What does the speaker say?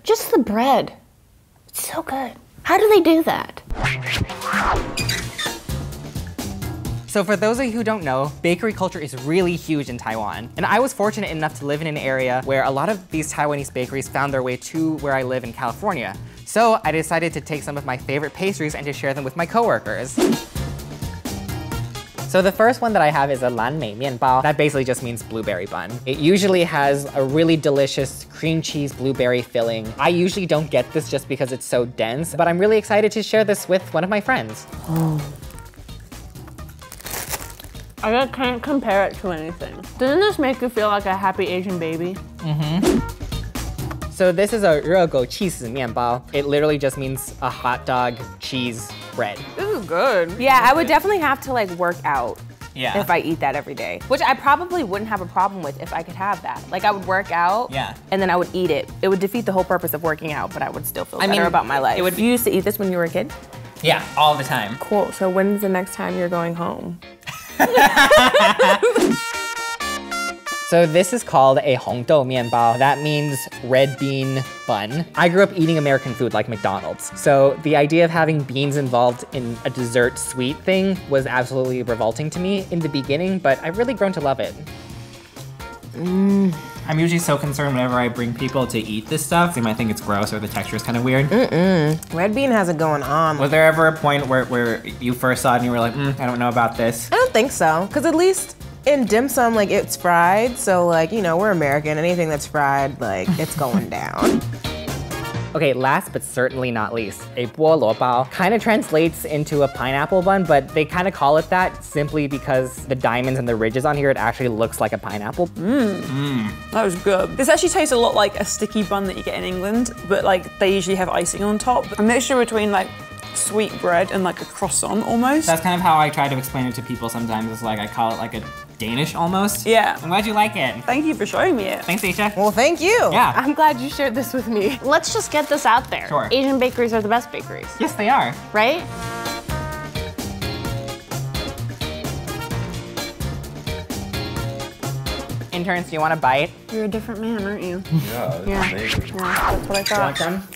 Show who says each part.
Speaker 1: Just the bread. It's so good. How do they do that?
Speaker 2: So for those of you who don't know, bakery culture is really huge in Taiwan. And I was fortunate enough to live in an area where a lot of these Taiwanese bakeries found their way to where I live in California. So I decided to take some of my favorite pastries and to share them with my coworkers. So the first one that I have is a 蓝莓面包. That basically just means blueberry bun. It usually has a really delicious cream cheese blueberry filling. I usually don't get this just because it's so dense, but I'm really excited to share this with one of my friends.
Speaker 1: I can't compare it to anything. Doesn't this make you feel like a happy Asian baby?
Speaker 2: So this is a 热狗起司面包. It literally just means a hot dog cheese bread.
Speaker 1: This is good.
Speaker 3: Yeah, I would definitely have to like work out
Speaker 2: Yeah.
Speaker 3: if I eat that every day, which I probably wouldn't have a problem with if I could have that. Like I would work out and then I would eat it. It would defeat the whole purpose of working out, but I would still feel better about my life. You used to eat this when you were a kid?
Speaker 2: Yeah, all the time.
Speaker 3: Cool, so when's the next time you're going home?
Speaker 2: So this is called a 红豆面包. That means red bean bun. I grew up eating American food like McDonald's. So the idea of having beans involved in a dessert sweet thing was absolutely revolting to me in the beginning, but I've really grown to love it. I'm usually so concerned whenever I bring people to eat this stuff. They might think it's gross or the texture is kind of weird.
Speaker 4: Red bean has it going on.
Speaker 2: Was there ever a point where you first saw it and you were like, I don't know about this?
Speaker 4: I don't think so, because at least in dim sum, like it's fried, so like, you know, we're American. Anything that's fried, like it's going down.
Speaker 2: Okay, last but certainly not least, a 菠萝包kind of translates into a pineapple bun, but they kind of call it that simply because the diamonds and the ridges on here, it actually looks like a pineapple.
Speaker 5: That was good. This actually tastes a lot like a sticky bun that you get in England, but like they usually have icing on top. A mixture between like sweet bread and like a croissant almost.
Speaker 2: That's kind of how I try to explain it to people sometimes. It's like, I call it like a Danish almost.
Speaker 5: Yeah.
Speaker 2: I'm glad you like it.
Speaker 5: Thank you for showing me it.
Speaker 2: Thanks, Isha.
Speaker 4: Well, thank you.
Speaker 2: Yeah.
Speaker 1: I'm glad you shared this with me. Let's just get this out there.
Speaker 2: Sure.
Speaker 1: Asian bakeries are the best bakeries.
Speaker 2: Yes, they are.
Speaker 1: Right?
Speaker 2: Interns, do you want a bite?
Speaker 1: You're a different man, aren't you?
Speaker 6: Yeah, that's amazing.
Speaker 1: Yeah, that's what I thought.
Speaker 2: Want some?